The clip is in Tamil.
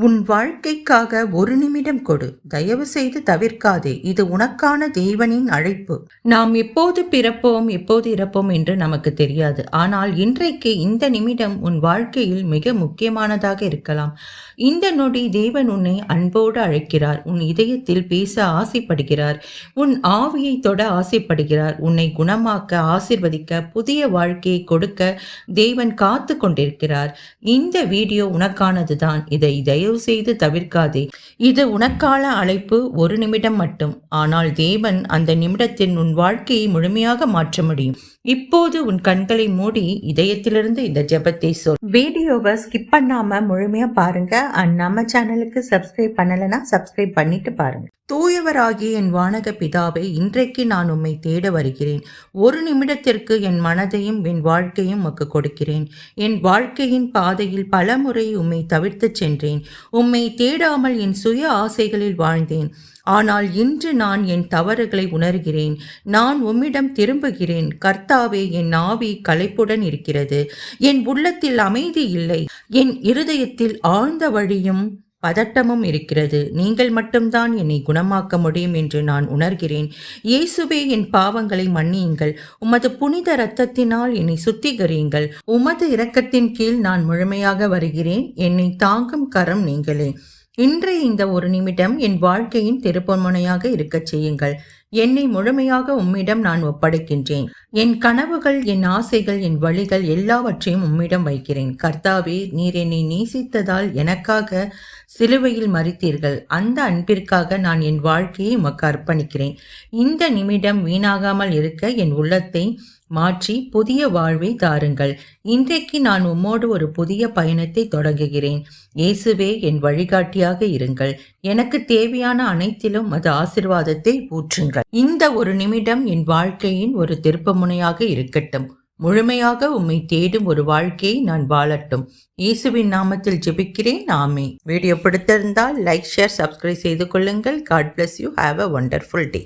உன் வாழ்க்கைக்காக ஒரு நிமிடம் கொடு. தயவு செய்து தவிர்க்காதே. இது உனக்கான தேவனின் அழைப்பு. நாம் எப்போது பிறப்போம் எப்போது இறப்போம் என்று நமக்கு தெரியாது. ஆனால் இன்றைக்கு இந்த நிமிடம் உன் வாழ்க்கையில் மிக முக்கியமானதாக இருக்கலாம். இந்த நொடி தேவன் உன்னை அன்போடு அழைக்கிறார். உன் இதயத்தில் பேச ஆசைப்படுகிறார். உன் ஆவியை தொட ஆசைப்படுகிறார். உன்னை குணமாக்க, ஆசிர்வதிக்க, புதிய வாழ்க்கையை கொடுக்க தேவன் காத்து கொண்டிருக்கிறார். இந்த வீடியோ உனக்கானதுதான். இதை தயவு செய்து தவிர்க்காதே. இது உனக்கான அழைப்பு, ஒரு நிமிடம் மட்டும். ஆனால் தேவன் அந்த நிமிடத்தில் உன் வாழ்க்கையை முழுமையாக மாற்ற முடியும். இப்போது உன் கண்களை மூடி இதயத்திலிருந்து இந்த ஜெபத்தை சொல். வீடியோவை ஸ்கிப் பண்ணாம முழுமையா பாருங்க. நம்ம சேனலுக்கு சப்ஸ்கிரைப் பண்ணலைன்னா சப்ஸ்கிரைப் பண்ணிட்டு பாருங்க. தூயவராகிய என் வானக பிதாவை, இன்றைக்கு நான் உம்மை தேட வருகிறேன். ஒரு நிமிடத்திற்கு என் மனதையும் என் வாழ்க்கையும் உமக்கு கொடுக்கிறேன். என் வாழ்க்கையின் பாதையில் பல முறை உம்மை தவிர்த்து சென்றேன். உம்மை தேடாமல் என் சுய ஆசைகளில் வாழ்ந்தேன். ஆனால் இன்று நான் என் தவறுகளை உணர்கிறேன். நான் உம்மிடம் திரும்புகிறேன். கர்த்தாவே, என் ஆவி களைப்புடன் இருக்கிறது. என் உள்ளத்தில் அமைதி இல்லை. என் இருதயத்தில் ஆழ்ந்த வழியும் பதட்டமும் இருக்கிறது. நீங்கள் மட்டும்தான் என்னை குணமாக்க முடியும் என்று நான் உணர்கிறேன். இயேசுவே, என் பாவங்களை மன்னியுங்கள். உமது புனித இரத்தத்தினால் என்னை சுத்திகரியுங்கள். உமது இரக்கத்தின் கீழ் நான் முழுமையாக வருகிறேன். என்னை தாங்கும் கரம் நீங்களே. இன்றைய இந்த ஒரு நிமிடம் என் வாழ்க்கையின் திருப்புமுனையாக இருக்கச் செய்யுங்கள். என்னை முழுமையாக உம்மிடம் நான் ஒப்படைக்கின்றேன். என் கனவுகள், என் ஆசைகள், என் வழிகள் எல்லாவற்றையும் உம்மிடம் வைக்கிறேன். கர்த்தாவே, நீர் என்னை நேசித்ததால் எனக்காக சிலுவையில் மரித்தீர்கள். அந்த அன்பிற்காக நான் என் வாழ்க்கையை உமக்கு அர்ப்பணிக்கிறேன். இந்த நிமிடம் வீணாகாமல் இருக்க என் உள்ளத்தை மாற்றி புதிய வாழ்வை தாருங்கள். இன்றைக்கு நான் உம்மோடு ஒரு புதிய பயணத்தை தொடங்குகிறேன். இயேசுவே, என் வழிகாட்டியாக இருங்கள். எனக்கு தேவையான அனைத்திலும் அது ஆசீர்வாதத்தை ஊற்றுங்கள். இந்த ஒரு நிமிடம் என் வாழ்க்கையின் ஒரு திருப்புமுனையாக இருக்கட்டும். முழுமையாக உம்மை தேடும் ஒரு வாழ்க்கையை நான் வாழட்டும். இயேசுவின் நாமத்தில் ஜெபிக்கிறேன். ஆமென். வீடியோ பிடித்திருந்தால் லைக், ஷேர், சப்ஸ்கிரைப் செய்து கொள்ளுங்கள். God bless you. Have a wonderful day.